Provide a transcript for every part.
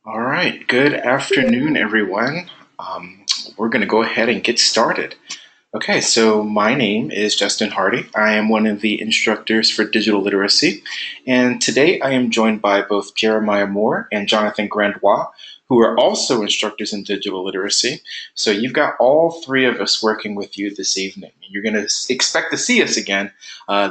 All right, good afternoon, everyone. We're going to go ahead and get started. Okay, so my name is Justin Hardy. I am one of the instructors for digital literacy, and today I am joined by both Jeremiah Moore and Jonathan Grandois, who are also instructors in digital literacy. So you've got all three of us working with you this evening. You're going to expect to see us again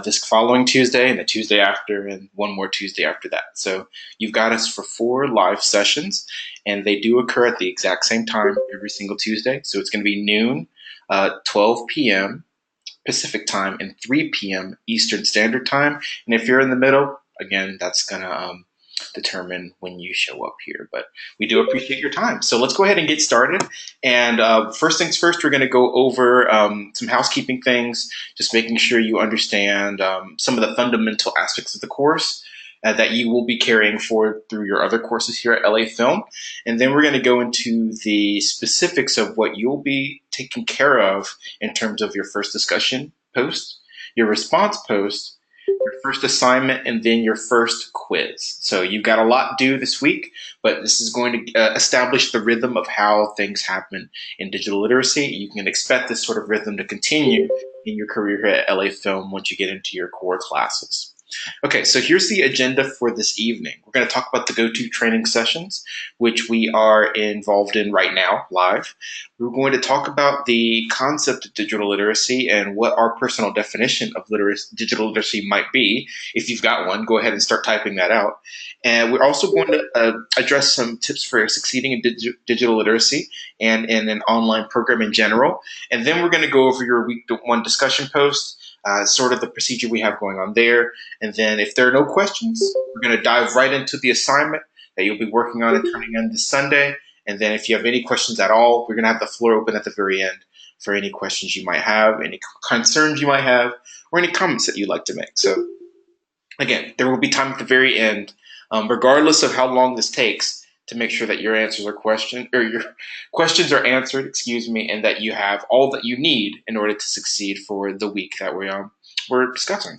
this following Tuesday and the Tuesday after, and one more Tuesday after that. So you've got us for 4 live sessions, and they do occur at the exact same time every single Tuesday. So it's going to be noon 12 p.m. Pacific time and 3 p.m. Eastern Standard Time. And if you're in the middle, again, that's going to determine when you show up here. But we do appreciate your time. So let's go ahead and get started. And first things first, we're going to go over some housekeeping things, just making sure you understand some of the fundamental aspects of the course. That you will be carrying forward through your other courses here at LA Film. And then we're going to go into the specifics of what you'll be taking care of in terms of your first discussion post, your response post, your first assignment, and then your first quiz. So you've got a lot due this week, but this is going to establish the rhythm of how things happen in digital literacy. You can expect this sort of rhythm to continue in your career here at LA Film once you get into your core classes. Okay, so here's the agenda for this evening. We're going to talk about the go-to training sessions, which we are involved in right now, live. We're going to talk about the concept of digital literacy and what our personal definition of digital literacy might be. If you've got one, go ahead and start typing that out. And we're also going to address some tips for succeeding in digital literacy and in an online program in general. And then we're going to go over your week one discussion post, sort of the procedure we have going on there. And then if there are no questions, we're going to dive right into the assignment that you'll be working on and turning in this Sunday. And then if you have any questions at all, we're going to have the floor open at the very end for any questions you might have, any concerns you might have, or any comments that you'd like to make. So again, there will be time at the very end, regardless of how long this takes, to make sure that your answers are questioned or your questions are answered, excuse me, and that you have all that you need in order to succeed for the week that we're discussing.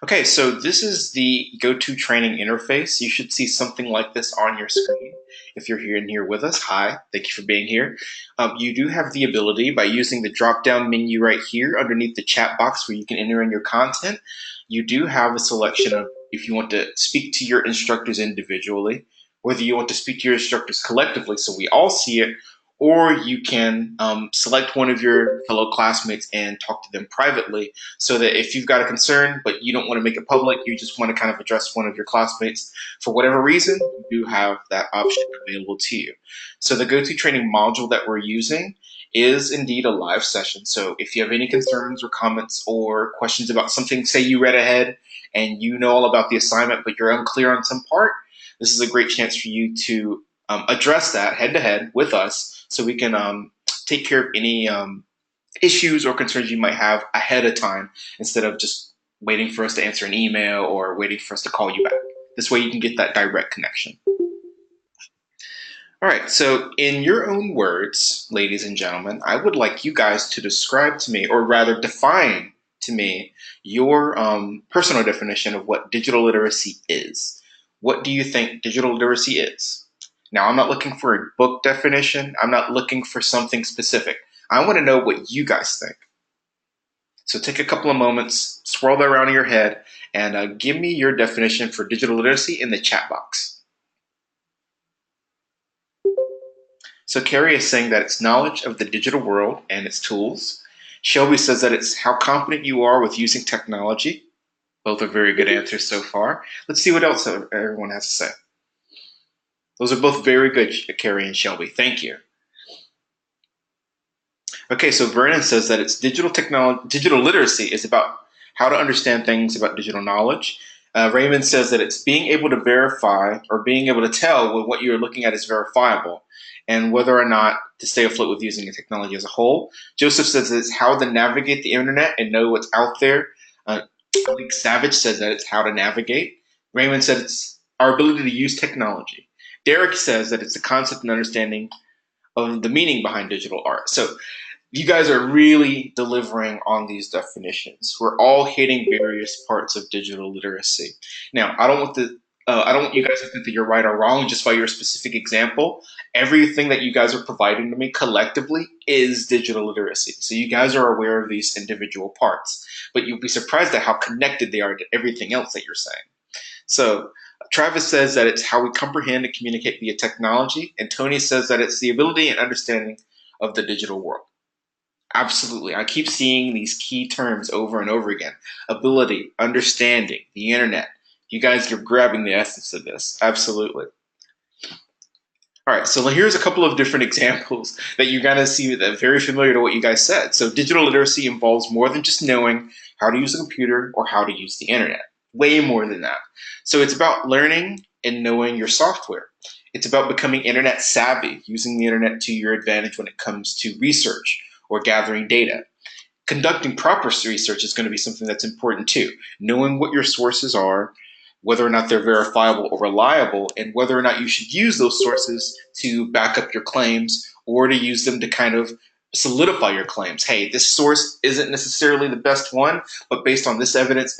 Okay, so this is the go-to training interface. You should see something like this on your screen. If you're here and here with us, hi, thank you for being here. You do have the ability by using the drop-down menu right here underneath the chat box where you can enter in your content. You do have a selection of if you want to speak to your instructors individually, whether you want to speak to your instructors collectively so we all see it, or you can select one of your fellow classmates and talk to them privately so that if you've got a concern but you don't want to make it public, you just want to kind of address one of your classmates for whatever reason, you do have that option available to you. So the go-to training module that we're using is indeed a live session. So if you have any concerns or comments or questions about something, say you read ahead and you know all about the assignment but you're unclear on some part, this is a great chance for you to address that head to head with us so we can take care of any issues or concerns you might have ahead of time instead of just waiting for us to answer an email or waiting for us to call you back. This way you can get that direct connection. All right, so in your own words, ladies and gentlemen, I would like you guys to describe to me, or rather define to me, your personal definition of what digital literacy is. What do you think digital literacy is? Now, I'm not looking for a book definition. I'm not looking for something specific. I want to know what you guys think. So take a couple of moments, swirl that around in your head, and give me your definition for digital literacy in the chat box. So Carrie is saying that it's knowledge of the digital world and its tools. Shelby says that it's how confident you are with using technology. Both are very good answers so far. Let's see what else everyone has to say. Those are both very good, Carrie and Shelby. Thank you. Okay, so Vernon says that it's digital literacy is about how to understand things about digital knowledge. Raymond says that it's being able to verify or being able to tell when what you're looking at is verifiable and whether or not to stay afloat with using the technology as a whole. Joseph says that it's how to navigate the internet and know what's out there. Alex Savage says that it's how to navigate. Raymond said it's our ability to use technology. Derek says that it's the concept and understanding of the meaning behind digital art. So you guys are really delivering on these definitions. We're all hitting various parts of digital literacy. Now, I don't want to I don't want you guys to think that you're right or wrong just by your specific example. Everything that you guys are providing to me collectively is digital literacy. So you guys are aware of these individual parts, but you'll be surprised at how connected they are to everything else that you're saying. So Travis says that it's how we comprehend and communicate via technology, and Tony says that it's the ability and understanding of the digital world. Absolutely. I keep seeing these key terms over and over again. Ability, understanding, the internet. You guys are grabbing the essence of this. Absolutely. All right, so here's a couple of different examples that you're going to see that are very familiar to what you guys said. So digital literacy involves more than just knowing how to use a computer or how to use the internet. Way more than that. So it's about learning and knowing your software. It's about becoming internet savvy, using the internet to your advantage when it comes to research or gathering data. Conducting proper research is going to be something that's important too. Knowing what your sources are, whether or not they're verifiable or reliable, and whether or not you should use those sources to back up your claims or to use them to kind of solidify your claims. Hey, this source isn't necessarily the best one, but based on this evidence,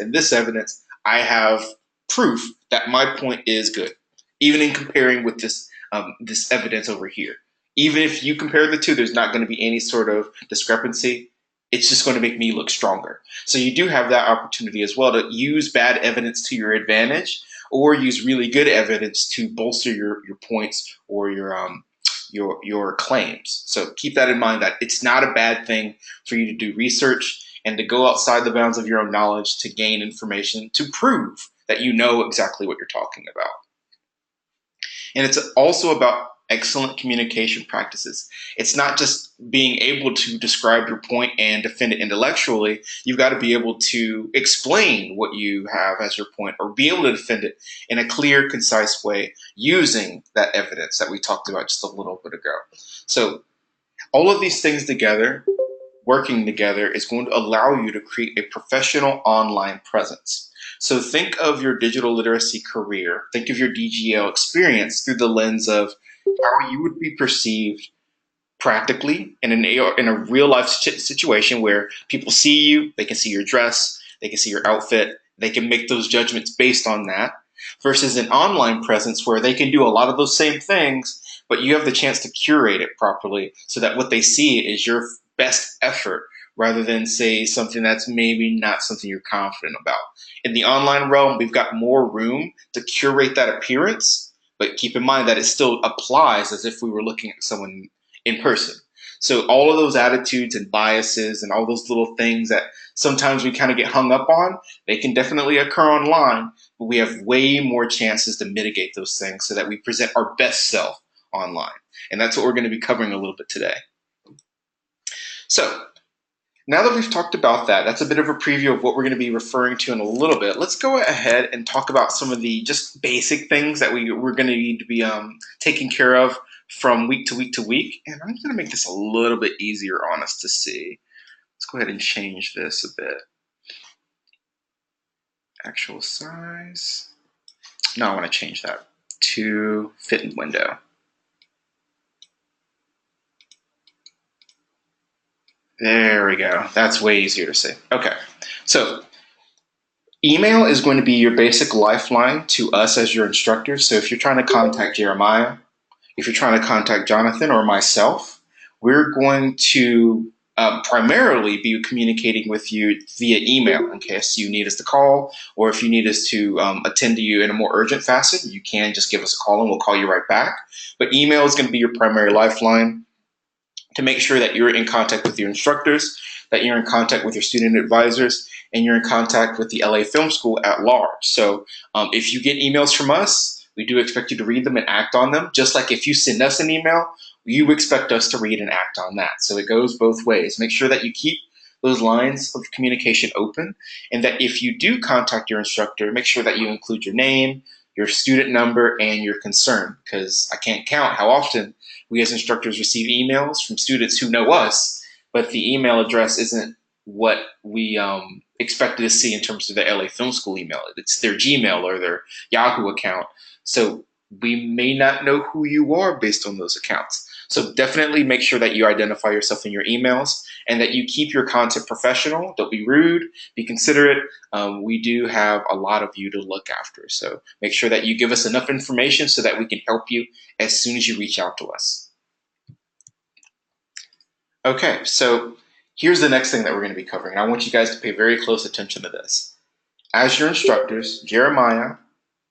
I have proof that my point is good, even in comparing with this evidence over here. Even if you compare the two, there's not going to be any sort of discrepancy. It's just going to make me look stronger. So you do have that opportunity as well to use bad evidence to your advantage, or use really good evidence to bolster your points or your claims. So keep that in mind, that it's not a bad thing for you to do research and to go outside the bounds of your own knowledge to gain information to prove that you know exactly what you're talking about. And it's also about excellent communication practices. It's not just being able to describe your point and defend it intellectually. You've got to be able to explain what you have as your point, or be able to defend it in a clear, concise way using that evidence that we talked about just a little bit ago. So all of these things together, working together, is going to allow you to create a professional online presence. So think of your digital literacy career, think of your DGL experience through the lens of how you would be perceived practically in a real life situation where people see you, they can see your dress, they can see your outfit, they can make those judgments based on that, versus an online presence where they can do a lot of those same things, but you have the chance to curate it properly so that what they see is your best effort rather than, say, something that's maybe not something you're confident about. In the online realm, we've got more room to curate that appearance, but keep in mind that it still applies as if we were looking at someone in person. So all of those attitudes and biases and all those little things that sometimes we kind of get hung up on, they can definitely occur online, but we have way more chances to mitigate those things so that we present our best self online. And that's what we're going to be covering a little bit today. So now that we've talked about that, that's a bit of a preview of what we're going to be referring to in a little bit. Let's go ahead and talk about some of the just basic things that we're going to need to be taking care of from week to week to week. And I'm going to make this a little bit easier on us to see. Let's go ahead and change this a bit. Actual size. No, I want to change that to fit in window. There we go. That's way easier to see. Okay, so email is going to be your basic lifeline to us as your instructors. So if you're trying to contact Jeremiah, if you're trying to contact Jonathan or myself, we're going to primarily be communicating with you via email in case you need us to call, or if you need us to attend to you in a more urgent fashion, you can just give us a call and we'll call you right back. But email is going to be your primary lifeline to make sure that you're in contact with your instructors, that you're in contact with your student advisors, and you're in contact with the LA Film School at large. So if you get emails from us, we do expect you to read them and act on them. Just like if you send us an email, you expect us to read and act on that. So it goes both ways. Make sure that you keep those lines of communication open, and that if you do contact your instructor, make sure that you include your name, your student number, and your concern, because I can't count how often we as instructors receive emails from students who know us, but the email address isn't what we expected to see in terms of the LA Film School email. It's their Gmail or their Yahoo account. So we may not know who you are based on those accounts. So definitely make sure that you identify yourself in your emails and that you keep your content professional. Don't be rude, be considerate. We do have a lot of you to look after. So make sure that you give us enough information so that we can help you as soon as you reach out to us. Okay, so here's the next thing that we're going to be covering. I want you guys to pay very close attention to this. As your instructors, Jeremiah,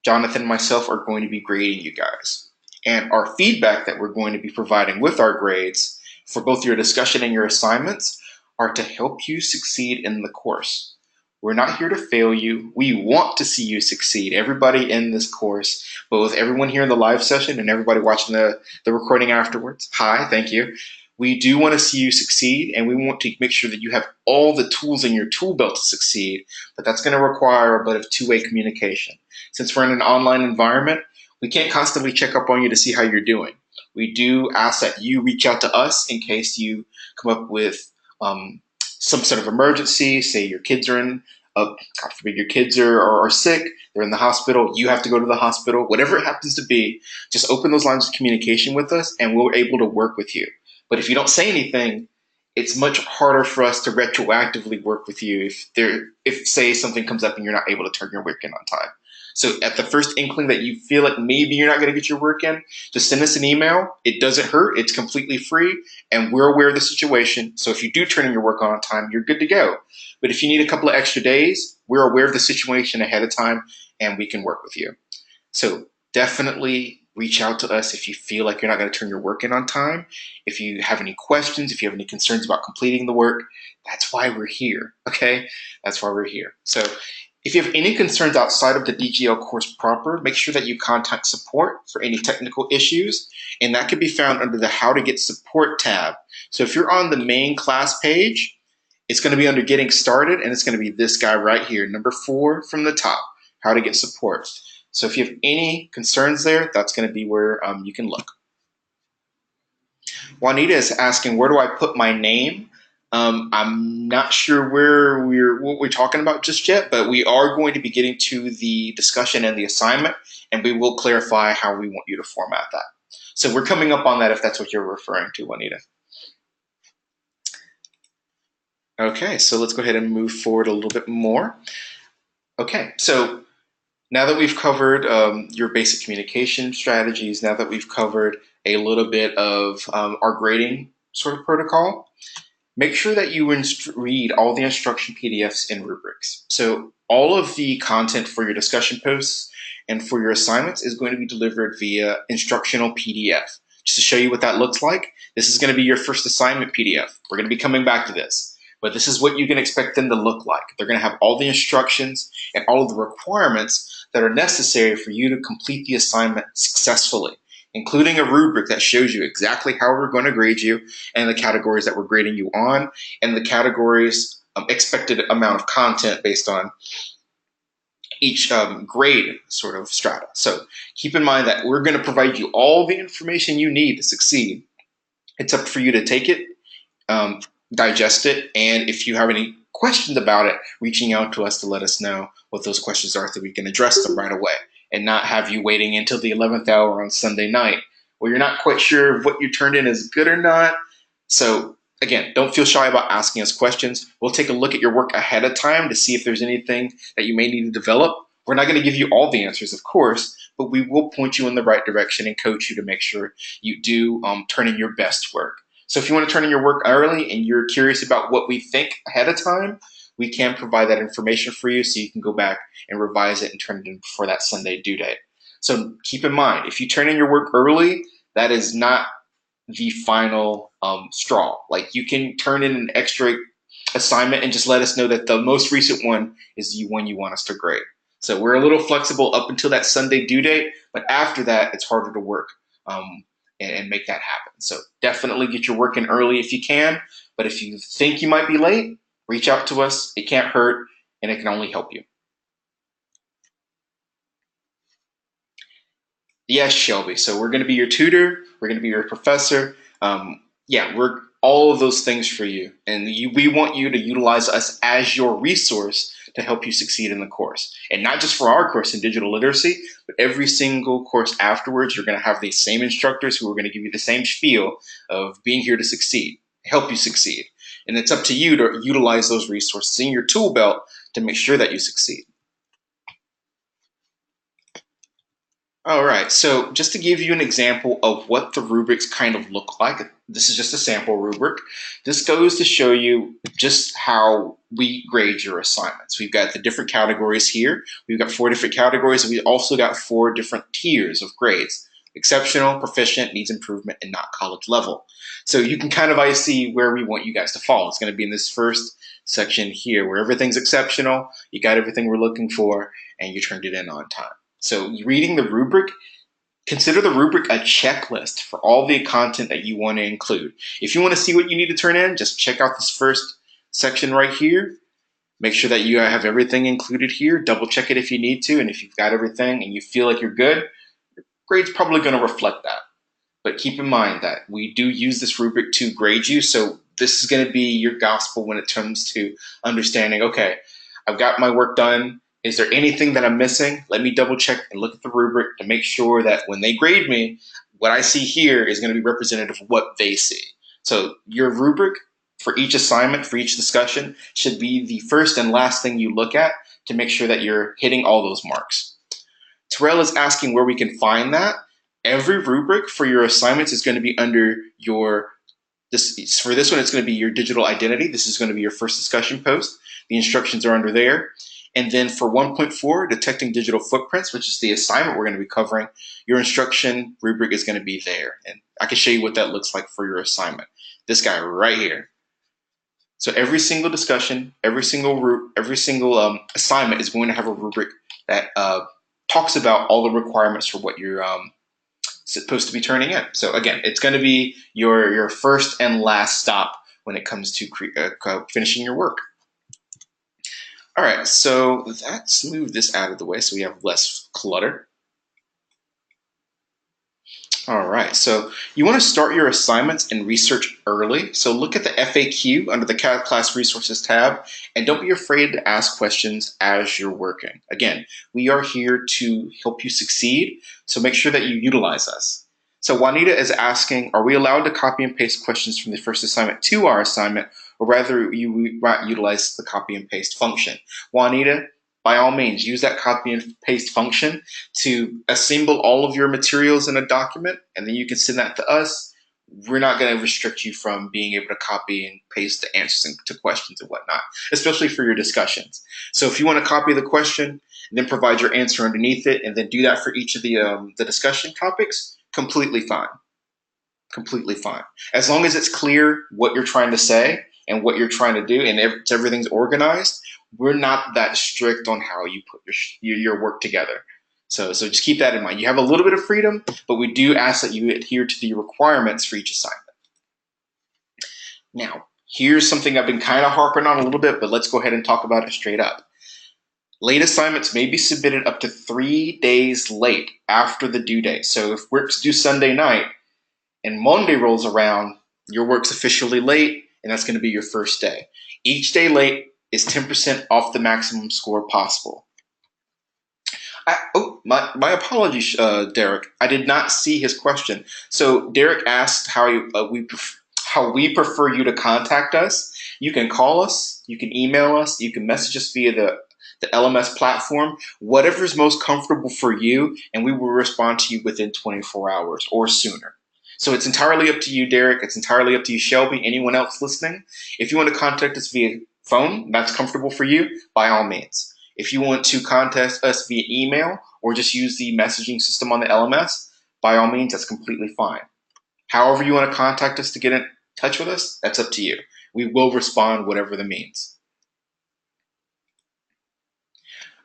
Jonathan, and myself are going to be grading you guys. And our feedback that we're going to be providing with our grades for both your discussion and your assignments are to help you succeed in the course. We're not here to fail you. We want to see you succeed. Everybody in this course, both everyone here in the live session and everybody watching the recording afterwards. Hi, thank you. We do want to see you succeed, and we want to make sure that you have all the tools in your tool belt to succeed, but that's going to require a bit of two-way communication. Since we're in an online environment, we can't constantly check up on you to see how you're doing. We do ask that you reach out to us in case you come up with some sort of emergency, say your kids are in, God forbid, your kids are sick, they're in the hospital, you have to go to the hospital, whatever it happens to be, just open those lines of communication with us and we're able to work with you. But if you don't say anything, it's much harder for us to retroactively work with you if say something comes up and you're not able to turn your work in on time. So at the first inkling that you feel like maybe you're not going to get your work in, just send us an email. It doesn't hurt. It's completely free, and we're aware of the situation. So if you do turn in your work on time, you're good to go. But if you need a couple of extra days, we're aware of the situation ahead of time, and we can work with you. So definitely reach out to us if you feel like you're not going to turn your work in on time. If you have any questions, if you have any concerns about completing the work, that's why we're here, okay? That's why we're here. So if you have any concerns outside of the DGL course proper, make sure that you contact support for any technical issues, and that can be found under the How to Get Support tab. So if you're on the main class page, it's going to be under Getting Started, and it's going to be this guy right here, number 4 from the top, How to Get Support. So if you have any concerns there, that's going to be where you can look. Juanita is asking, where do I put my name? I'm not sure what we're talking about just yet, but we are going to be getting to the discussion and the assignment, and we will clarify how we want you to format that. So we're coming up on that if that's what you're referring to, Juanita. Okay, so let's go ahead and move forward a little bit more. Okay, so now that we've covered your basic communication strategies, now that we've covered a little bit of our grading sort of protocol, make sure that you read all the instruction PDFs and rubrics. So all of the content for your discussion posts and for your assignments is going to be delivered via instructional PDF. Just to show you what that looks like, this is going to be your first assignment PDF. We're going to be coming back to this, but this is what you can expect them to look like. They're going to have all the instructions and all of the requirements that are necessary for you to complete the assignment successfully, including a rubric that shows you exactly how we're going to grade you and the categories that we're grading you on and the categories expected amount of content based on each grade sort of strata. So keep in mind that we're going to provide you all the information you need to succeed. It's up for you to take it, digest it, and if you have any questions about it, reaching out to us to let us know what those questions are so we can address them right away and not have you waiting until the 11th hour on Sunday night where you're not quite sure if what you turned in is good or not. So again, don't feel shy about asking us questions. We'll take a look at your work ahead of time to see if there's anything that you may need to develop. We're not going to give you all the answers, of course, but we will point you in the right direction and coach you to make sure you do turn in your best work. So if you want to turn in your work early and you're curious about what we think ahead of time, we can provide that information for you so you can go back and revise it and turn it in before that Sunday due date. So keep in mind, if you turn in your work early, that is not the final straw. Like, you can turn in an extra assignment and just let us know that the most recent one is the one you want us to grade. So we're a little flexible up until that Sunday due date, but after that, it's harder to work and make that happen. So definitely get your work in early if you can, but if you think you might be late, reach out to us. It can't hurt, and it can only help you. Yes, Shelby. So we're going to be your tutor. We're going to be your professor. Yeah, we're all of those things for you. And we want you to utilize us as your resource to help you succeed in the course. And not just for our course in digital literacy, but every single course afterwards, you're going to have these same instructors who are going to give you the same spiel of being here to succeed, help you succeed. And it's up to you to utilize those resources in your tool belt to make sure that you succeed. All right, so just to give you an example of what the rubrics kind of look like, this is just a sample rubric. This goes to show you just how we grade your assignments. We've got the different categories here. We've got 4 different categories, and we also got 4 different tiers of grades: exceptional, proficient, needs improvement, and not college level. So you can kind of see where we want you guys to fall. It's going to be in this first section here where everything's exceptional, you got everything we're looking for, and you turned it in on time. So reading the rubric, consider the rubric a checklist for all the content that you want to include. If you want to see what you need to turn in, just check out this first section right here. Make sure that you have everything included here. Double check it if you need to. And if you've got everything and you feel like you're good, your grade's probably going to reflect that. But keep in mind that we do use this rubric to grade you. So this is going to be your gospel when it comes to understanding, okay, I've got my work done. Is there anything that I'm missing? Let me double check and look at the rubric to make sure that when they grade me, what I see here is going to be representative of what they see. So your rubric for each assignment, for each discussion, should be the first and last thing you look at to make sure that you're hitting all those marks. Terrell is asking where we can find that. Every rubric for your assignments is going to be under your, for this one, it's going to be your digital identity. This is going to be your first discussion post. The instructions are under there. And then for 1.4, detecting digital footprints, which is the assignment we're going to be covering, your instruction rubric is going to be there. And I can show you what that looks like for your assignment. This guy right here. So every single discussion, every single assignment is going to have a rubric that talks about all the requirements for what you're supposed to be turning in. So again, it's going to be your first and last stop when it comes to finishing your work. All right, so let's move this out of the way so we have less clutter. All right, so you want to start your assignments and research early. So look at the FAQ under the Class Resources tab, and don't be afraid to ask questions as you're working. Again, we are here to help you succeed, so make sure that you utilize us. So Juanita is asking, are we allowed to copy and paste questions from the first assignment to our assignment, or rather you utilize the copy and paste function? Juanita, by all means, use that copy and paste function to assemble all of your materials in a document, and then you can send that to us. We're not going to restrict you from being able to copy and paste the answers to questions and whatnot, especially for your discussions. So if you want to copy the question and then provide your answer underneath it, and then do that for each of the discussion topics, completely fine. Completely fine. As long as it's clear what you're trying to say and what you're trying to do, and everything's organized, we're not that strict on how you put your work together. So just keep that in mind. You have a little bit of freedom, but we do ask that you adhere to the requirements for each assignment. Now, here's something I've been kind of harping on a little bit, but let's go ahead and talk about it straight up. Late assignments may be submitted up to 3 days late after the due date. So if work's due Sunday night and Monday rolls around, your work's officially late, and that's going to be your first day. Each day late is 10% off the maximum score possible. My apologies, Derek. I did not see his question. So Derek asked how we prefer you to contact us. You can call us, you can email us, you can message us via the LMS platform, whatever is most comfortable for you, and we will respond to you within 24 hours or sooner. So it's entirely up to you, Derek. It's entirely up to you, Shelby, anyone else listening. If you want to contact us via phone, that's comfortable for you, by all means. If you want to contact us via email or just use the messaging system on the LMS, by all means, that's completely fine. However you want to contact us to get in touch with us, that's up to you. We will respond whatever the means.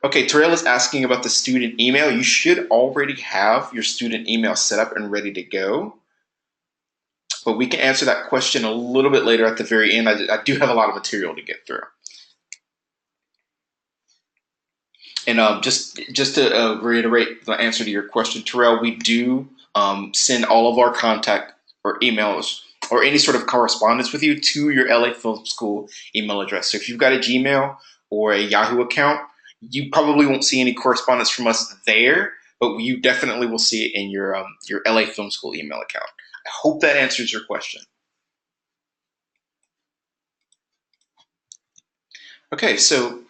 Okay, Terrell is asking about the student email. You should already have your student email set up and ready to go. But we can answer that question a little bit later at the very end. I do have a lot of material to get through. And just to reiterate the answer to your question, Terrell, we do send all of our contact or emails or any sort of correspondence with you to your LA Film School email address. So if you've got a Gmail or a Yahoo account, you probably won't see any correspondence from us there, but you definitely will see it in your LA Film School email account. I hope that answers your question. Okay, so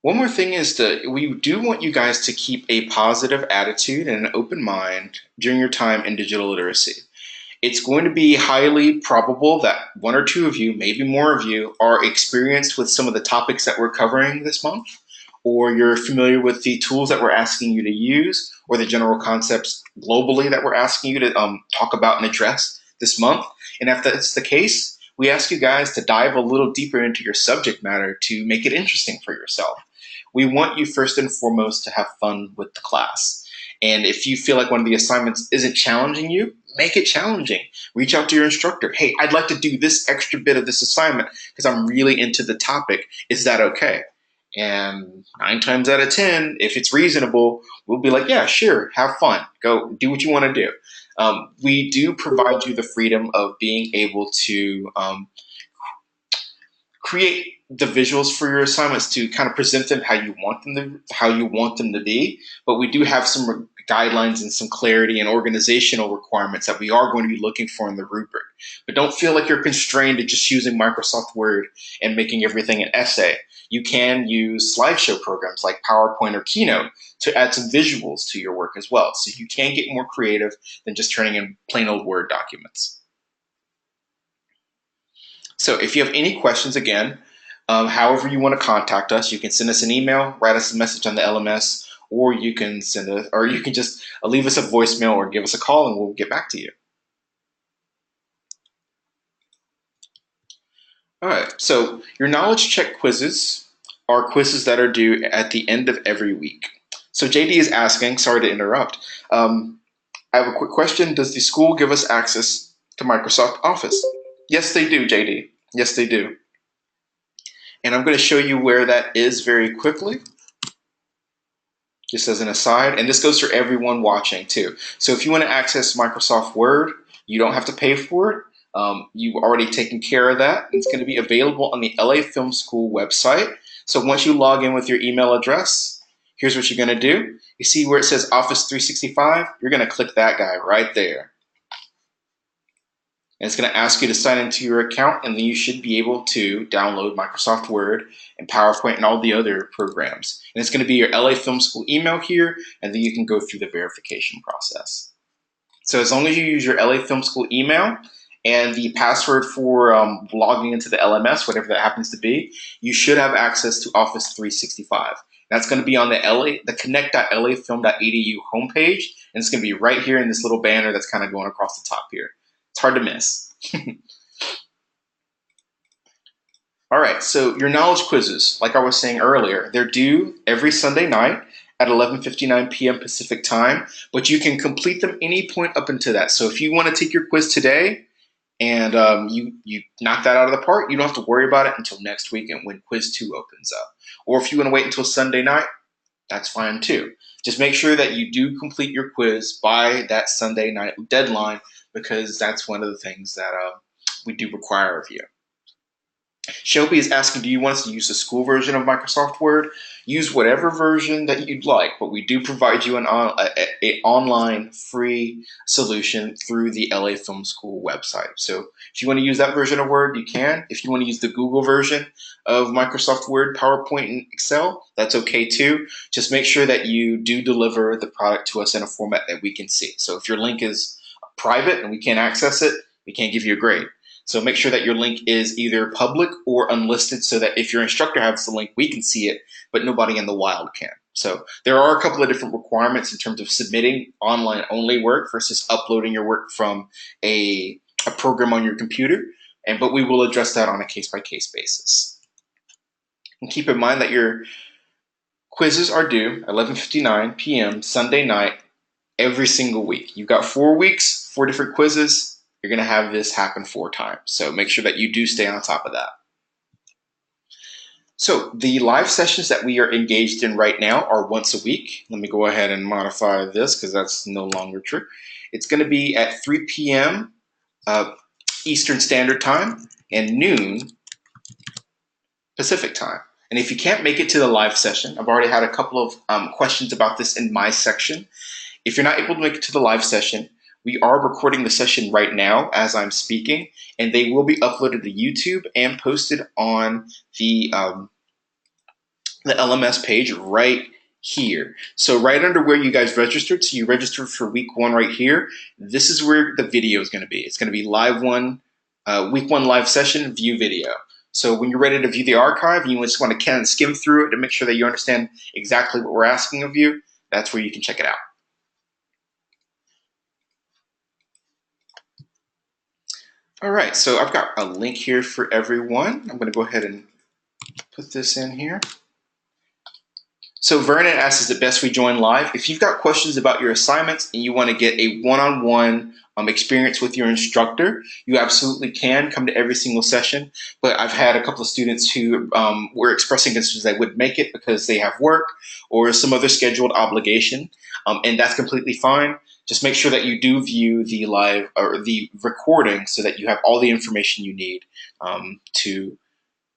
one more thing is we do want you guys to keep a positive attitude and an open mind during your time in digital literacy. It's going to be highly probable that one or two of you, maybe more of you, are experienced with some of the topics that we're covering this month, or you're familiar with the tools that we're asking you to use, or the general concepts globally that we're asking you to talk about and address this month. And if that's the case, we ask you guys to dive a little deeper into your subject matter to make it interesting for yourself. We want you first and foremost to have fun with the class. And if you feel like one of the assignments isn't challenging you, make it challenging. Reach out to your instructor. Hey, I'd like to do this extra bit of this assignment because I'm really into the topic. Is that okay? And 9 times out of 10, if it's reasonable, we'll be like, yeah, sure, have fun. Go do what you want to do. We do provide you the freedom of being able to create the visuals for your assignments to kind of present them how you want them to be. But we do have some guidelines and some clarity and organizational requirements that we are going to be looking for in the rubric. But don't feel like you're constrained to just using Microsoft Word and making everything an essay. You can use slideshow programs like PowerPoint or Keynote to add some visuals to your work as well. So you can get more creative than just turning in plain old Word documents. So if you have any questions, again, however you want to contact us, you can send us an email, write us a message on the LMS, or you can just leave us a voicemail or give us a call and we'll get back to you. All right, so your knowledge check quizzes are quizzes that are due at the end of every week. So JD is asking, sorry to interrupt, I have a quick question. Does the school give us access to Microsoft Office? Yes, they do, JD. Yes, they do. And I'm going to show you where that is very quickly, just as an aside. And this goes for everyone watching too. So if you want to access Microsoft Word, you don't have to pay for it. You've already taken care of that. It's going to be available on the LA Film School website. So once you log in with your email address, here's what you're going to do. You see where it says Office 365? You're going to click that guy right there. And it's going to ask you to sign into your account, and then you should be able to download Microsoft Word and PowerPoint and all the other programs. And it's going to be your LA Film School email here, and then you can go through the verification process. So as long as you use your LA Film School email and the password for logging into the LMS, whatever that happens to be, you should have access to Office 365. That's going to be on the connect.lafilm.edu homepage, and it's going to be right here in this little banner that's kind of going across the top here. It's hard to miss. All right, so your knowledge quizzes, like I was saying earlier, they're due every Sunday night at 11:59 p.m. Pacific time, but you can complete them any point up until that. So if you want to take your quiz today and you knock that out of the park, you don't have to worry about it until next week and when quiz 2 opens up. Or if you want to wait until Sunday night, that's fine too. Just make sure that you do complete your quiz by that Sunday night deadline, because that's one of the things that we do require of you. Shelby is asking, do you want us to use the school version of Microsoft Word? Use whatever version that you'd like, but we do provide you an online free solution through the LA Film School website. So if you want to use that version of Word, you can. If you want to use the Google version of Microsoft Word, PowerPoint, and Excel, that's okay too. Just make sure that you do deliver the product to us in a format that we can see. So if your link is private and we can't access it, we can't give you a grade. So make sure that your link is either public or unlisted so that if your instructor has the link, we can see it, but nobody in the wild can. So there are a couple of different requirements in terms of submitting online only work versus uploading your work from a program on your computer. But we will address that on a case-by-case basis. And keep in mind that your quizzes are due 11:59 p.m. Sunday night every single week. You've got 4 weeks, 4 different quizzes. You're going to have this happen 4 times. So make sure that you do stay on top of that. So the live sessions that we are engaged in right now are once a week. Let me go ahead and modify this because that's no longer true. It's going to be at 3 p.m. Eastern Standard Time and noon Pacific Time. And if you can't make it to the live session, I've already had a couple of questions about this in my section. If you're not able to make it to the live session, we are recording the session right now as I'm speaking, and they will be uploaded to YouTube and posted on the LMS page right here. So right under where you guys registered, so you registered for week 1 right here, this is where the video is going to be. It's going to be week 1 live session, view video. So when you're ready to view the archive, and you just want to kind of skim through it to make sure that you understand exactly what we're asking of you, that's where you can check it out. All right, so I've got a link here for everyone. I'm going to go ahead and put this in here. So Vernon asks, is it best we join live? If you've got questions about your assignments and you want to get a one-on-one experience with your instructor, you absolutely can come to every single session. But I've had a couple of students who were expressing concerns they wouldn't make it because they have work or some other scheduled obligation, and that's completely fine. Just make sure that you do view the live or the recording so that you have all the information you need to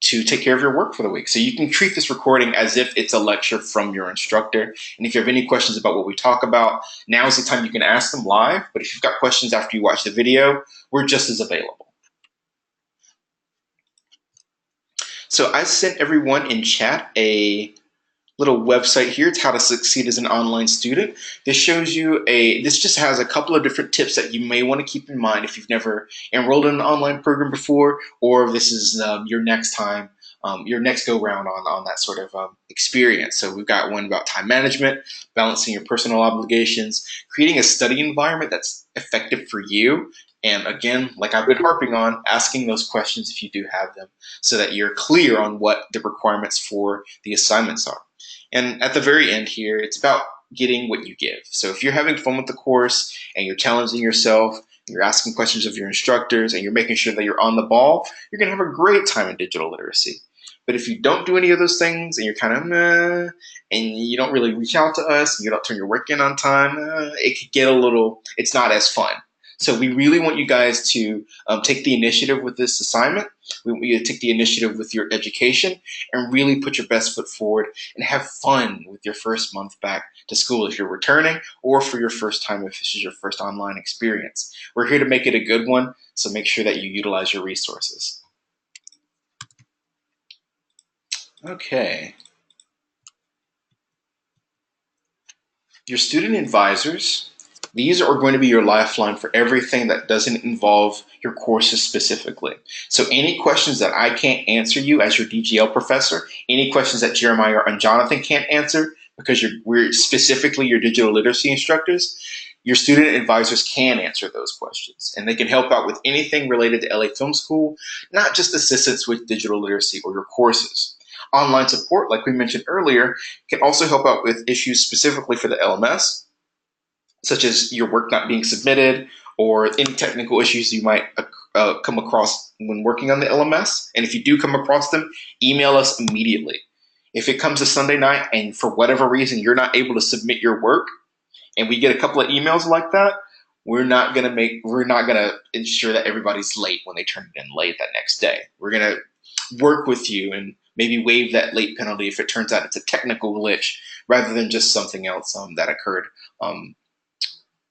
take care of your work for the week. So you can treat this recording as if it's a lecture from your instructor. And if you have any questions about what we talk about, now is the time you can ask them live. But if you've got questions after you watch the video, we're just as available. So I sent everyone in chat a little website here. It's how to succeed as an online student. This shows you this just has a couple of different tips that you may want to keep in mind if you've never enrolled in an online program before, or if this is your next time, your next go round on that sort of experience. So we've got one about time management, balancing your personal obligations, creating a study environment that's effective for you. And again, like I've been harping on, asking those questions if you do have them so that you're clear on what the requirements for the assignments are. And at the very end here, it's about getting what you give. So if you're having fun with the course and you're challenging yourself, you're asking questions of your instructors, and you're making sure that you're on the ball, you're going to have a great time in digital literacy. But if you don't do any of those things and you're kind of meh, and you don't really reach out to us, and you don't turn your work in on time, it could get it's not as fun. So we really want you guys to take the initiative with this assignment. We want you to take the initiative with your education and really put your best foot forward and have fun with your first month back to school if you're returning, or for your first time if this is your first online experience. We're here to make it a good one, so make sure that you utilize your resources. Okay. Your student advisors, these are going to be your lifeline for everything that doesn't involve your courses specifically. So any questions that I can't answer you as your DGL professor, any questions that Jeremiah and Jonathan can't answer because we're specifically your digital literacy instructors, your student advisors can answer those questions. And they can help out with anything related to LA Film School, not just assistance with digital literacy or your courses. Online support, like we mentioned earlier, can also help out with issues specifically for the LMS, such as your work not being submitted or any technical issues you might come across when working on the LMS. And if you do come across them, email us immediately. If it comes to Sunday night and for whatever reason you're not able to submit your work, and we get a couple of emails like that, we're not gonna ensure that everybody's late when they turn it in late that next day. We're gonna work with you and maybe waive that late penalty if it turns out it's a technical glitch rather than just something else that occurred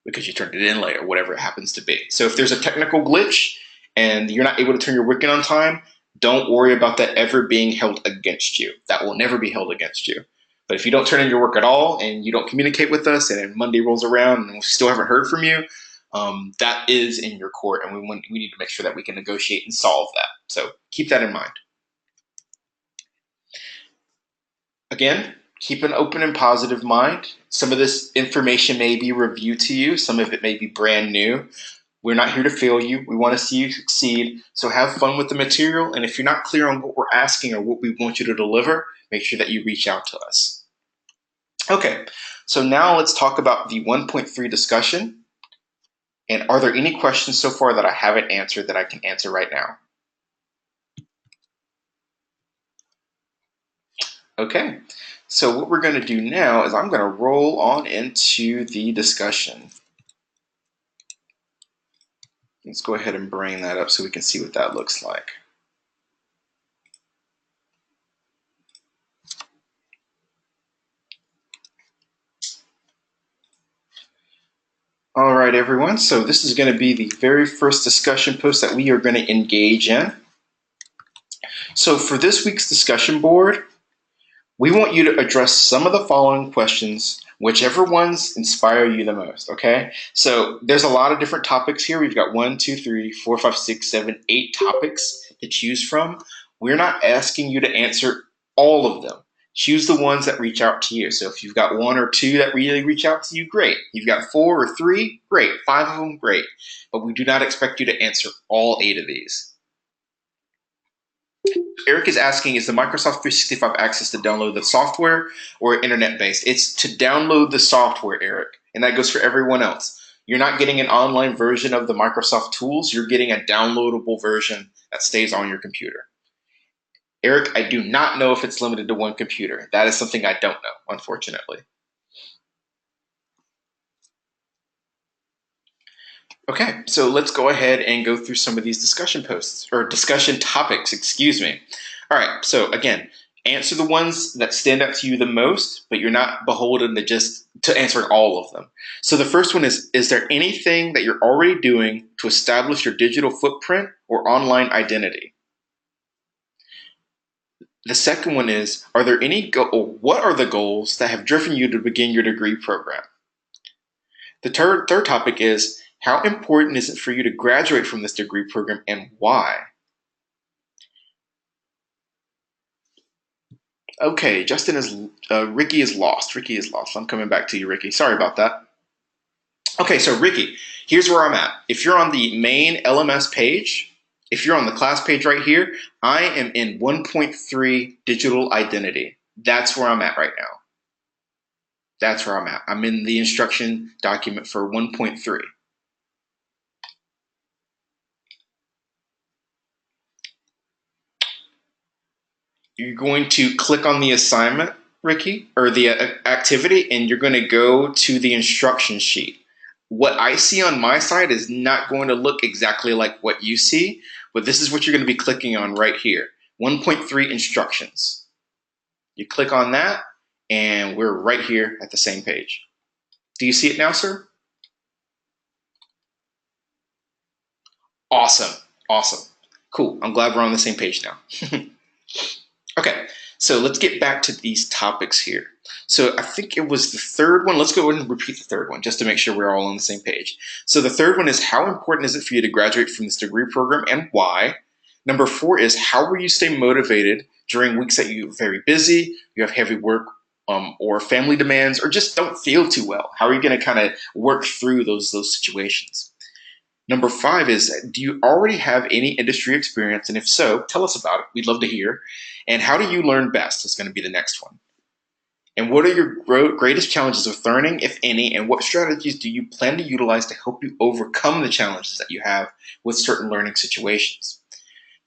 because you turned it in late or whatever it happens to be. So if there's a technical glitch and you're not able to turn your work in on time, don't worry about that ever being held against you. That will never be held against you. But if you don't turn in your work at all and you don't communicate with us and then Monday rolls around and we still haven't heard from you, that is in your court, and we need to make sure that we can negotiate and solve that. So keep that in mind. Again, keep an open and positive mind. Some of this information may be review to you. Some of it may be brand new. We're not here to fail you. We want to see you succeed. So have fun with the material. And if you're not clear on what we're asking or what we want you to deliver, make sure that you reach out to us. Okay, so now let's talk about the 1.3 discussion. And are there any questions so far that I haven't answered that I can answer right now? Okay, so what we're going to do now is I'm going to roll on into the discussion. Let's go ahead and bring that up so we can see what that looks like. right, everyone. So this is going to be the very first discussion post that we are going to engage in. So for this week's discussion board, we want you to address some of the following questions, whichever ones inspire you the most, okay? So there's a lot of different topics here. We've got 1, 2, 3, 4, 5, 6, 7, 8 topics to choose from. We're not asking you to answer all of them. Choose the ones that reach out to you. So if you've got 1 or 2 that really reach out to you, great. You've got 4 or 3, great. 5 of them, great. But we do not expect you to answer all 8 of these. Eric is asking, is the Microsoft 365 access to download the software or internet-based? It's to download the software, Eric, and that goes for everyone else. You're not getting an online version of the Microsoft tools. You're getting a downloadable version that stays on your computer. Eric, I do not know if it's limited to one computer. That is something I don't know, unfortunately. Okay, so let's go ahead and go through some of these discussion posts, or discussion topics, excuse me. All right, so again, answer the ones that stand out to you the most, but you're not beholden to answering all of them. So the first one is there anything that you're already doing to establish your digital footprint or online identity? The second one is, are there what are the goals that have driven you to begin your degree program? The third topic is, how important is it for you to graduate from this degree program and why? Okay, Ricky is lost. Ricky is lost. I'm coming back to you, Ricky. Sorry about that. Okay, so Ricky, here's where I'm at. If you're on the main LMS page, if you're on the class page right here, I am in 1.3 digital identity. That's where I'm at right now. That's where I'm at. I'm in the instruction document for 1.3. You're going to click on the assignment, Ricky, or the activity, and you're going to go to the instruction sheet. What I see on my side is not going to look exactly like what you see, but this is what you're going to be clicking on right here. 1.3 instructions. You click on that, and we're right here at the same page. Do you see it now, sir? Awesome. Awesome. Cool. I'm glad we're on the same page now. Okay, so let's get back to these topics here. So I think it was the third one. Let's go ahead and repeat the third one just to make sure we're all on the same page. So the third one is, how important is it for you to graduate from this degree program and why? Number 4 is, how will you stay motivated during weeks that you're very busy, you have heavy work or family demands, or just don't feel too well? How are you going to kind of work through those situations? Number 5 is, do you already have any industry experience? And if so, tell us about it. We'd love to hear. And how do you learn best is going to be the next one. And what are your greatest challenges with learning, if any, and what strategies do you plan to utilize to help you overcome the challenges that you have with certain learning situations?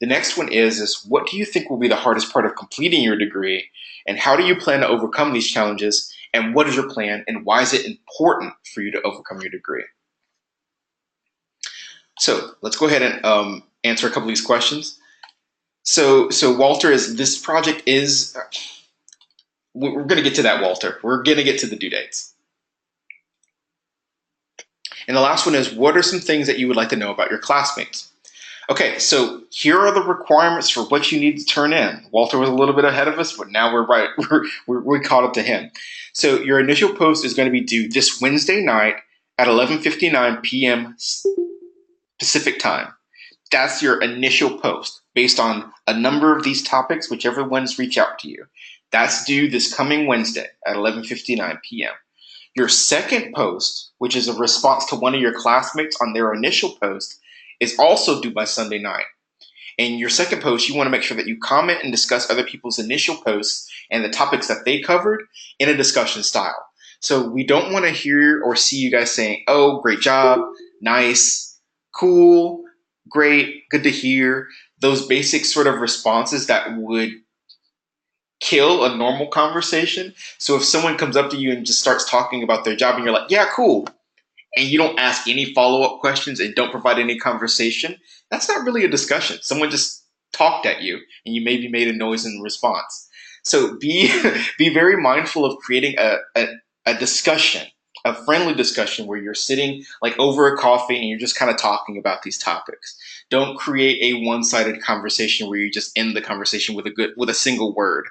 The next one is what do you think will be the hardest part of completing your degree, and how do you plan to overcome these challenges, and what is your plan, and why is it important for you to overcome your degree? So let's go ahead and answer a couple of these questions. So Walter, this project is, we're going to get to that, Walter. We're going to get to the due dates. And the last one is, what are some things that you would like to know about your classmates? Okay, so here are the requirements for what you need to turn in. Walter was a little bit ahead of us, but now we're right. We caught up to him. So your initial post is going to be due this Wednesday night at 11:59 p.m. Pacific time. That's your initial post based on a number of these topics, whichever ones reach out to you. That's due this coming Wednesday at 11:59 p.m. Your second post, which is a response to one of your classmates on their initial post, is also due by Sunday night. And your second post, you want to make sure that you comment and discuss other people's initial posts and the topics that they covered in a discussion style. So we don't want to hear or see you guys saying, oh, great job, nice, cool, great, good to hear. Those basic sort of responses that would kill a normal conversation. So if someone comes up to you and just starts talking about their job and you're like, yeah, cool, and you don't ask any follow-up questions and don't provide any conversation, that's not really a discussion. Someone just talked at you and you maybe made a noise in response. So be very mindful of creating a discussion, a friendly discussion where you're sitting like over a coffee and you're just kind of talking about these topics. Don't create a one-sided conversation where you just end the conversation with a single word.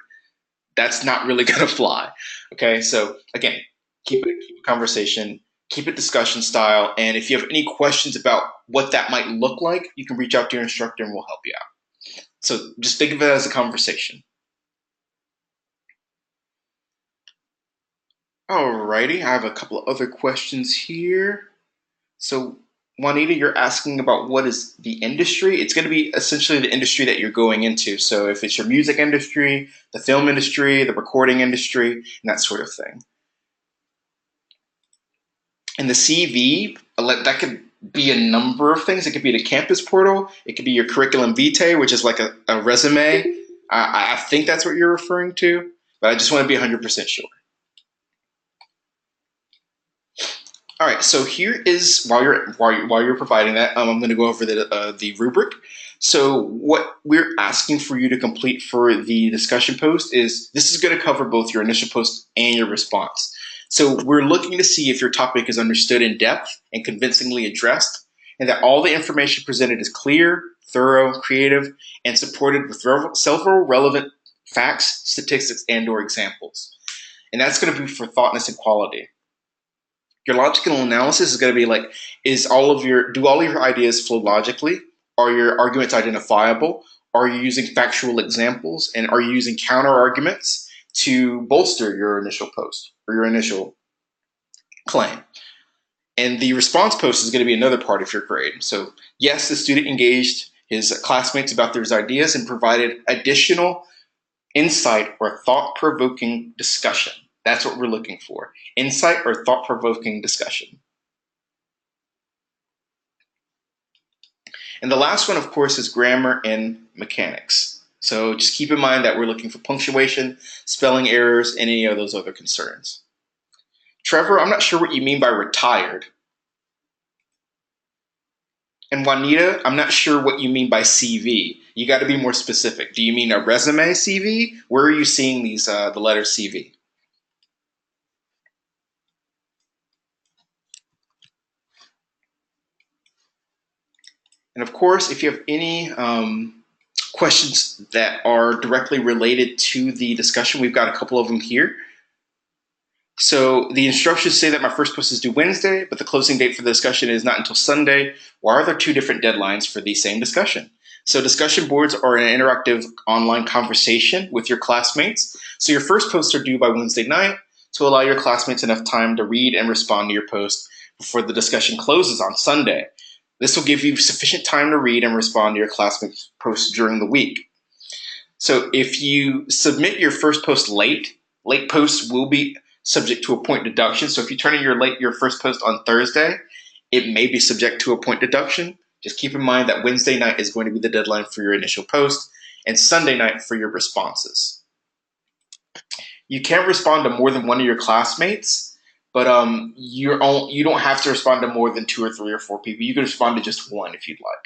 That's not really going to fly. Okay, so again, keep a conversation, keep it discussion style, and if you have any questions about what that might look like, you can reach out to your instructor and we'll help you out. So just think of it as a conversation. Alrighty, I have a couple of other questions here. So, Juanita, you're asking about what is the industry? It's going to be essentially the industry that you're going into. So, if it's your music industry, the film industry, the recording industry, and that sort of thing. And the CV, that could be a number of things. It could be the campus portal. It could be your curriculum vitae, which is like a resume. I think that's what you're referring to, but I just want to be 100% sure. All right, so here is while you're providing that, I'm going to go over the rubric. So what we're asking for you to complete for the discussion post is this is going to cover both your initial post and your response. So we're looking to see if your topic is understood in depth and convincingly addressed, and that all the information presented is clear, thorough, creative, and supported with several relevant facts, statistics, and/or examples. And that's going to be for thoughtness and quality. Your logical analysis is going to be like, do all of your ideas flow logically? Are your arguments identifiable? Are you using factual examples? And are you using counter arguments to bolster your initial post or your initial claim? And the response post is going to be another part of your grade. So yes, the student engaged his classmates about their ideas and provided additional insight or thought-provoking discussion. That's what we're looking for. Insight or thought-provoking discussion. And the last one, of course, is grammar and mechanics. So just keep in mind that we're looking for punctuation, spelling errors, and any of those other concerns. Trevor, I'm not sure what you mean by retired. And Juanita, I'm not sure what you mean by CV. You got to be more specific. Do you mean a resume CV? Where are you seeing these the letter CV? And of course, if you have any questions that are directly related to the discussion, we've got a couple of them here. So the instructions say that my first post is due Wednesday, but the closing date for the discussion is not until Sunday. Why are there two different deadlines for the same discussion? So discussion boards are an interactive online conversation with your classmates. So your first posts are due by Wednesday night to allow your classmates enough time to read and respond to your post before the discussion closes on Sunday. This will give you sufficient time to read and respond to your classmates' posts during the week. So if you submit your first post late posts will be subject to a point deduction. So if you turn in your first post on Thursday, it may be subject to a point deduction. Just keep in mind that Wednesday night is going to be the deadline for your initial post and Sunday night for your responses. You can't respond to more than one of your classmates, but you don't have to respond to more than 2 or 3 or 4 people. You can respond to just one if you'd like.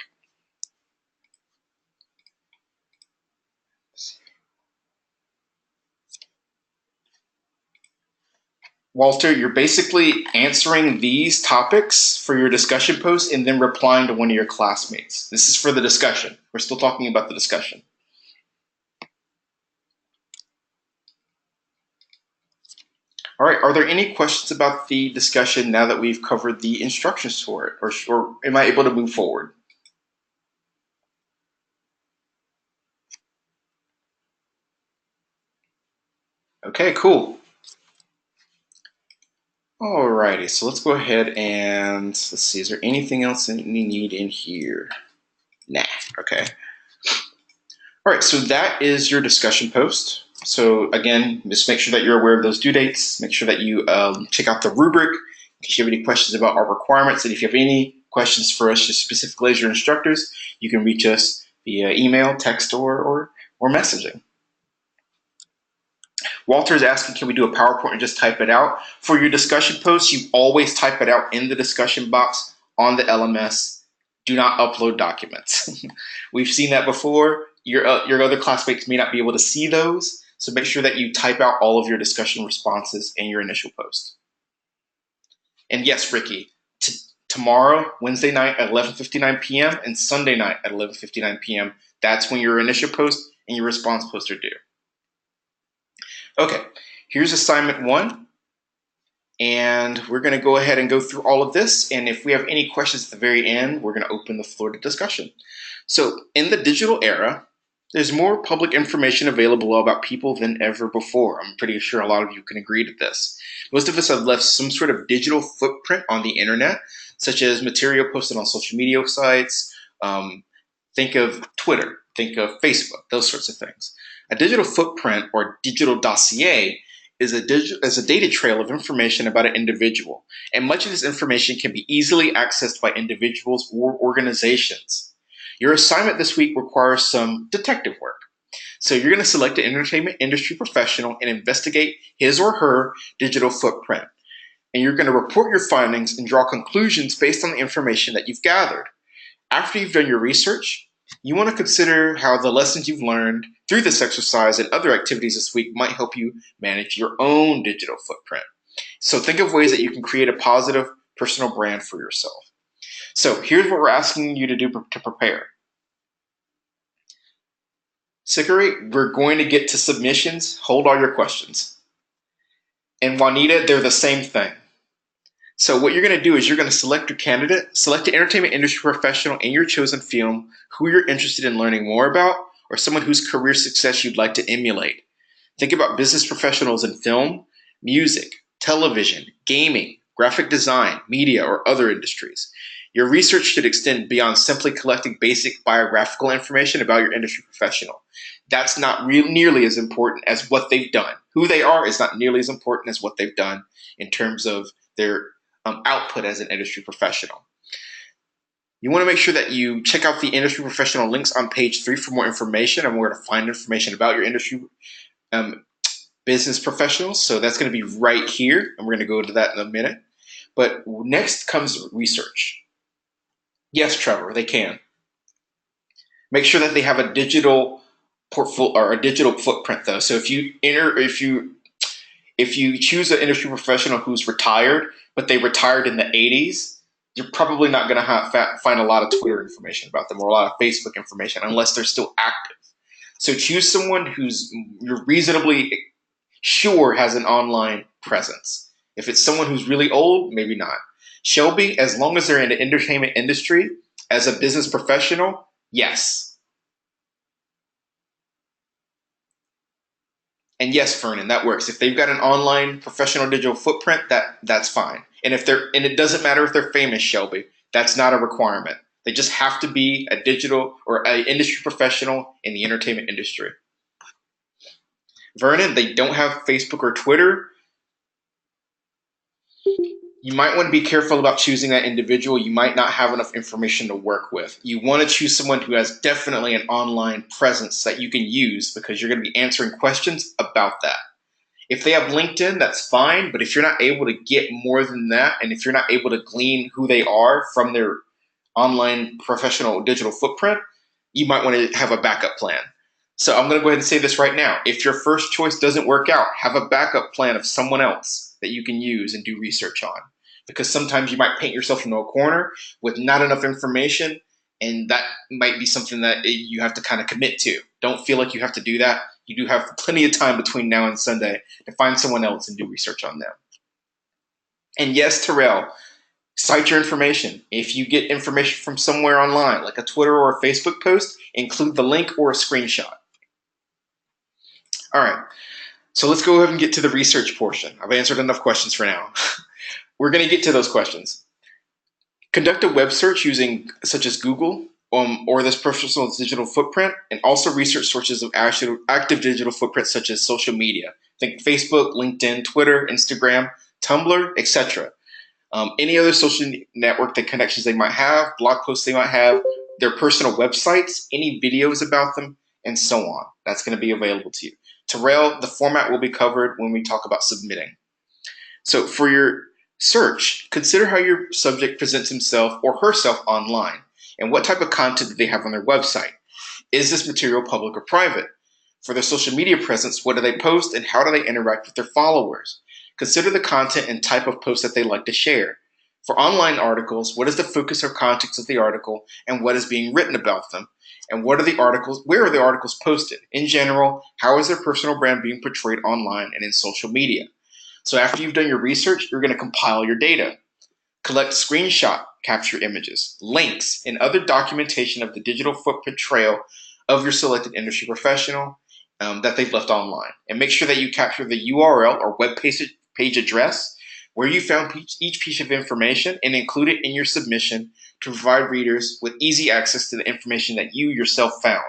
Walter, you're basically answering these topics for your discussion post and then replying to one of your classmates. This is for the discussion. We're still talking about the discussion. All right, are there any questions about the discussion now that we've covered the instructions for it, or am I able to move forward? Okay, cool. Alrighty, so let's go ahead and let's see, is there anything else that we need in here? Nah, okay. All right, so that is your discussion post. So again, just make sure that you're aware of those due dates. Make sure that you check out the rubric in case you have any questions about our requirements. And if you have any questions for us, just specifically as your instructors, you can reach us via email, text, or messaging. Walter is asking, can we do a PowerPoint and just type it out? For your discussion posts, you always type it out in the discussion box on the LMS. Do not upload documents. We've seen that before. Your other classmates may not be able to see those, so make sure that you type out all of your discussion responses in your initial post. And yes, Ricky, tomorrow, Wednesday night at 11:59 p.m. and Sunday night at 11:59 p.m. That's when your initial post and your response post are due. Okay, here's assignment 1. And we're going to go ahead and go through all of this. And if we have any questions at the very end, we're going to open the floor to discussion. So in the digital era, there's more public information available about people than ever before. I'm pretty sure a lot of you can agree to this. Most of us have left some sort of digital footprint on the internet, such as material posted on social media sites. Think of Twitter, think of Facebook, those sorts of things. A digital footprint or digital dossier is a data trail of information about an individual, and much of this information can be easily accessed by individuals or organizations. Your assignment this week requires some detective work. So you're going to select an entertainment industry professional and investigate his or her digital footprint. And you're going to report your findings and draw conclusions based on the information that you've gathered. After you've done your research, you want to consider how the lessons you've learned through this exercise and other activities this week might help you manage your own digital footprint. So think of ways that you can create a positive personal brand for yourself. So here's what we're asking you to do to prepare. Sikari, we're going to get to submissions. Hold all your questions. And Juanita, they're the same thing. So what you're going to do is you're going to select your candidate, select an entertainment industry professional in your chosen field who you're interested in learning more about, or someone whose career success you'd like to emulate. Think about business professionals in film, music, television, gaming, graphic design, media, or other industries. Your research should extend beyond simply collecting basic biographical information about your industry professional. That's not nearly as important as what they've done. Who they are is not nearly as important as what they've done in terms of their output as an industry professional. You want to make sure that you check out the industry professional links on page 3 for more information on where to find information about your industry business professionals. So that's going to be right here, and we're going to go to that in a minute. But next comes research. Yes, Trevor, they can. Make sure that they have a digital portfolio or a digital footprint, though. So if you choose an industry professional who's retired, but they retired in the 80s, you're probably not going to find a lot of Twitter information about them or a lot of Facebook information unless they're still active. So choose someone who's you're reasonably sure has an online presence. If it's someone who's really old, maybe not. Shelby, as long as they're in the entertainment industry as a business professional, yes. And yes, Vernon, that works. If they've got an online professional digital footprint, that's fine. And it doesn't matter if they're famous, Shelby. That's not a requirement. They just have to be a digital or an industry professional in the entertainment industry. Vernon, they don't have Facebook or Twitter. You might want to be careful about choosing that individual. You might not have enough information to work with. You want to choose someone who has definitely an online presence that you can use because you're going to be answering questions about that. If they have LinkedIn, that's fine. But if you're not able to get more than that, and if you're not able to glean who they are from their online professional digital footprint, you might want to have a backup plan. So I'm going to go ahead and say this right now. If your first choice doesn't work out, have a backup plan of someone else that you can use and do research on. Because sometimes you might paint yourself into a corner with not enough information, and that might be something that you have to kind of commit to. Don't feel like you have to do that. You do have plenty of time between now and Sunday to find someone else and do research on them. And yes, Terrell, cite your information. If you get information from somewhere online, like a Twitter or a Facebook post, include the link or a screenshot. All right, so let's go ahead and get to the research portion. I've answered enough questions for now. We're going to get to those questions. Conduct a web search using such as Google or this professional's digital footprint, and also research sources of active digital footprints such as social media. Think Facebook, LinkedIn, Twitter, Instagram, Tumblr, etc. Any other social network, the connections they might have, blog posts they might have, their personal websites, any videos about them, and so on. That's going to be available to you. Terrell, the format will be covered when we talk about submitting. So for your search, consider how your subject presents himself or herself online, and what type of content do they have on their website. Is this material public or private? For their social media presence, what do they post and how do they interact with their followers? Consider the content and type of post that they like to share. For online articles, what is the focus or context of the article and what is being written about them? And what are the articles, where are the articles posted? In general, how is their personal brand being portrayed online and in social media? So after you've done your research, you're going to compile your data. Collect screenshot capture images, links, and other documentation of the digital footprint trail of your selected industry professional that they've left online. And make sure that you capture the URL or web page address where you found each piece of information and include it in your submission to provide readers with easy access to the information that you yourself found.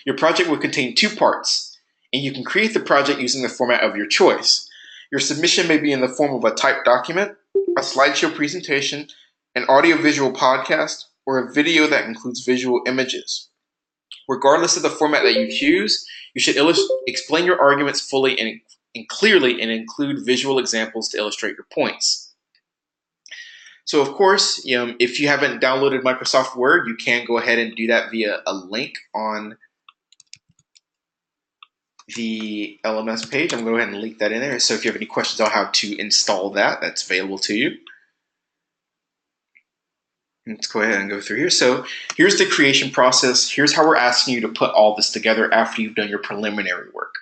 Your project will contain 2 parts, and you can create the project using the format of your choice. Your submission may be in the form of a typed document, a slideshow presentation, an audio-visual podcast, or a video that includes visual images. Regardless of the format that you choose, you should explain your arguments fully and clearly and include visual examples to illustrate your points. So of course, if you haven't downloaded Microsoft Word, you can go ahead and do that via a link on the LMS page. I'm going to go ahead and link that in there. So if you have any questions on how to install that, that's available to you. Let's go ahead and go through here. So here's the creation process. Here's how we're asking you to put all this together after you've done your preliminary work.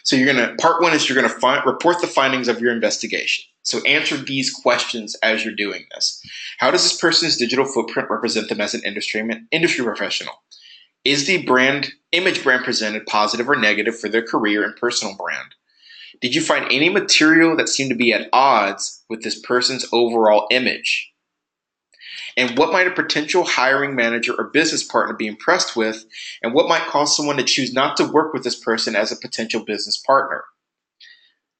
So part 1 is you're going to report the findings of your investigation. So answer these questions as you're doing this. How does this person's digital footprint represent them as an industry professional? Is the image brand presented positive or negative for their career and personal brand? Did you find any material that seemed to be at odds with this person's overall image? And what might a potential hiring manager or business partner be impressed with? And what might cause someone to choose not to work with this person as a potential business partner?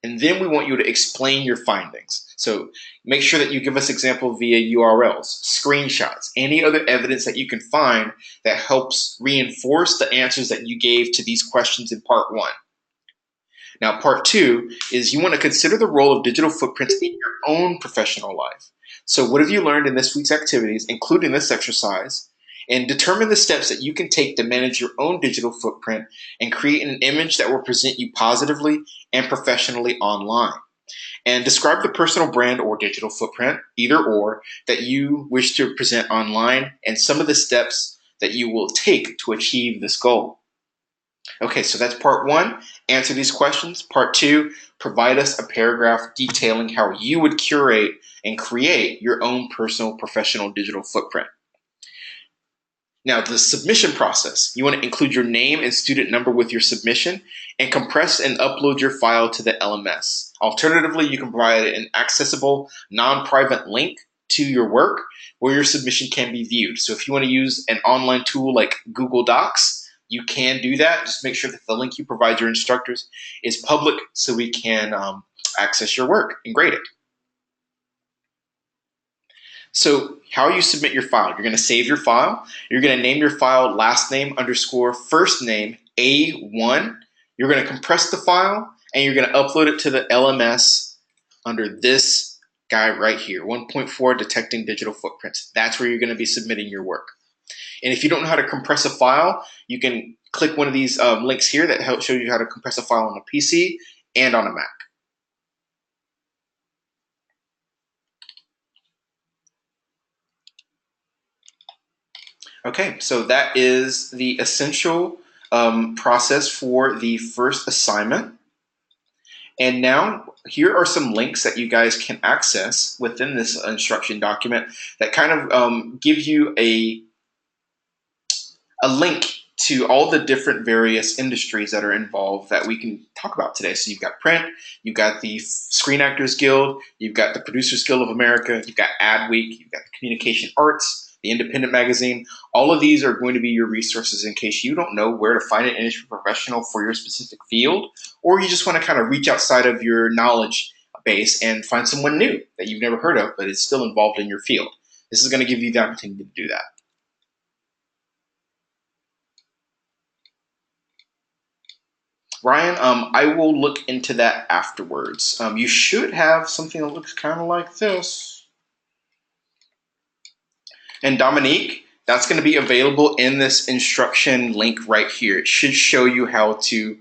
And then we want you to explain your findings. So make sure that you give us examples via URLs, screenshots, any other evidence that you can find that helps reinforce the answers that you gave to these questions in part 1. Now, part 2 is you want to consider the role of digital footprints in your own professional life. So what have you learned in this week's activities, including this exercise, and determine the steps that you can take to manage your own digital footprint and create an image that will present you positively and professionally online. And describe the personal brand or digital footprint, either or, that you wish to present online and some of the steps that you will take to achieve this goal. Okay, so that's part 1. Answer these questions. Part 2, provide us a paragraph detailing how you would curate and create your own personal professional digital footprint. Now, the submission process. You want to include your name and student number with your submission and compress and upload your file to the LMS. Alternatively, you can provide an accessible, non-private link to your work where your submission can be viewed. So if you want to use an online tool like Google Docs, you can do that. Just make sure that the link you provide your instructors is public so we can access your work and grade it. So how you submit your file. You're going to save your file. You're going to name your file last name _ first name A1. You're going to compress the file and you're going to upload it to the LMS under this guy right here, 1.4 Detecting Digital Footprints. That's where you're going to be submitting your work. And if you don't know how to compress a file, you can click one of these links here that help show you how to compress a file on a PC and on a Mac. Okay, so that is the essential process for the first assignment. And now here are some links that you guys can access within this instruction document that kind of give you a link to all the different various industries that are involved that we can talk about today. So you've got print, you've got the Screen Actors Guild, you've got the Producers Guild of America, you've got Adweek, you've got the Communication Arts, the Independent Magazine. All of these are going to be your resources in case you don't know where to find an industry professional for your specific field, or you just want to kind of reach outside of your knowledge base and find someone new that you've never heard of but is still involved in your field. This is going to give you the opportunity to do that. Ryan, I will look into that afterwards. You should have something that looks kind of like this. And Dominique, that's going to be available in this instruction link right here. It should show you how to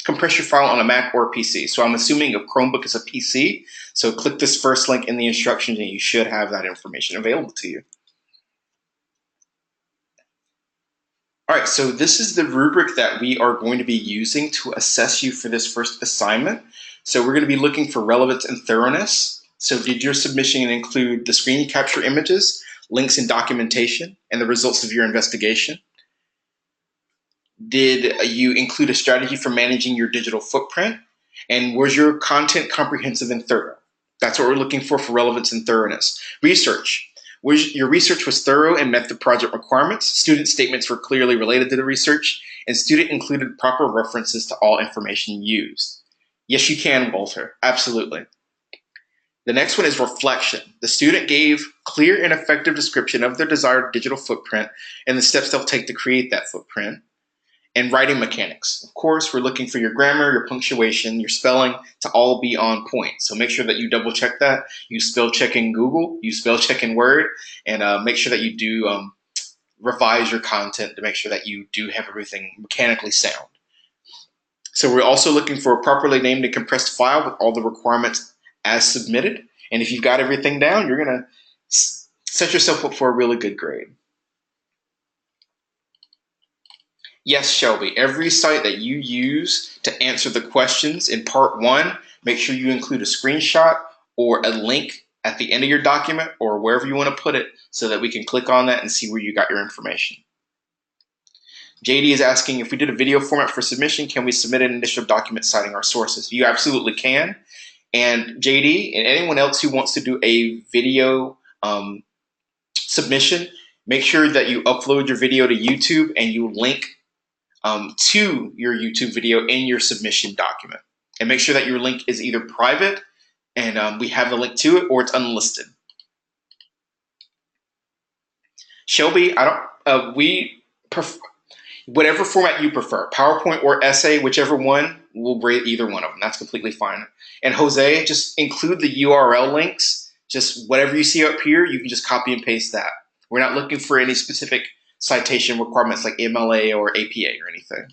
compress your file on a Mac or a PC. So I'm assuming a Chromebook is a PC. So click this first link in the instructions and you should have that information available to you. All right, so this is the rubric that we are going to be using to assess you for this first assignment. So we're going to be looking for relevance and thoroughness. So did your submission include the screen capture images, links and documentation, and the results of your investigation? Did you include a strategy for managing your digital footprint? And was your content comprehensive and thorough? That's what we're looking for relevance and thoroughness. Research. Your research was thorough and met the project requirements. Student statements were clearly related to the research, and student included proper references to all information used. Yes, you can, Walter. Absolutely. The next one is reflection. The student gave clear and effective description of their desired digital footprint and the steps they'll take to create that footprint. And writing mechanics. Of course, we're looking for your grammar, your punctuation, your spelling to all be on point. So make sure that you double check that. You spell check in Google, you spell check in Word, and make sure that you do revise your content to make sure that you do have everything mechanically sound. So we're also looking for a properly named and compressed file with all the requirements as submitted. And if you've got everything down, you're going to set yourself up for a really good grade. Yes, Shelby, every site that you use to answer the questions in part 1, make sure you include a screenshot or a link at the end of your document or wherever you want to put it so that we can click on that and see where you got your information. JD is asking, if we did a video format for submission, can we submit an initial document citing our sources? You absolutely can. And JD and anyone else who wants to do a video submission, make sure that you upload your video to YouTube and you link to your YouTube video in your submission document. And make sure that your link is either private and we have the link to it, or it's unlisted. Shelby, we prefer whatever format you prefer, PowerPoint or essay, whichever one, we'll grade either one of them. That's completely fine. And Jose, just include the URL links. Just whatever you see up here, you can just copy and paste that. We're not looking for any specific citation requirements like MLA or APA or anything.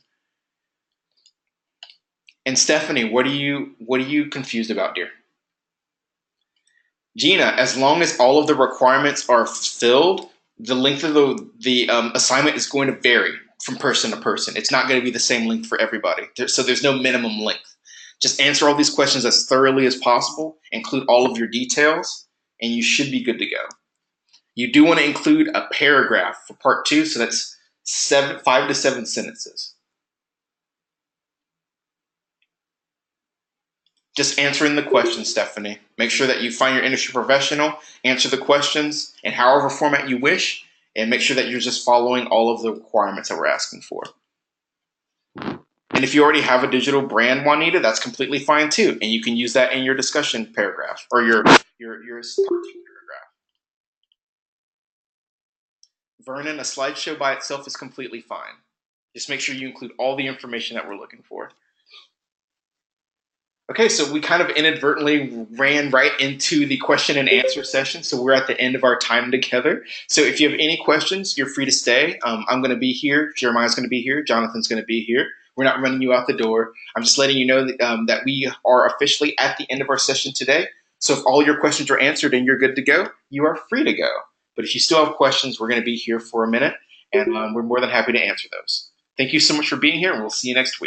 And Stephanie, what are you confused about, dear? Gina, as long as all of the requirements are filled, the length of the assignment is going to vary from person to person. It's not going to be the same length for everybody. So there's no minimum length. Just answer all these questions as thoroughly as possible, include all of your details, and you should be good to go. You do want to include a paragraph for part 2, so that's 5 to 7 sentences. Just answering the questions, Stephanie. Make sure that you find your industry professional, answer the questions in however format you wish, and make sure that you're just following all of the requirements that we're asking for. And if you already have a digital brand, Juanita, that's completely fine too. And you can use that in your discussion paragraph or your paragraph. Vernon, a slideshow by itself is completely fine. Just make sure you include all the information that we're looking for. Okay, so we kind of inadvertently ran right into the question and answer session, so we're at the end of our time together. So if you have any questions, you're free to stay. I'm going to be here, Jeremiah's going to be here, Jonathan's going to be here. We're not running you out the door. I'm just letting you know that we are officially at the end of our session today. So if all your questions are answered and you're good to go, you are free to go. But if you still have questions, we're going to be here for a minute, and we're more than happy to answer those. Thank you so much for being here, and we'll see you next week.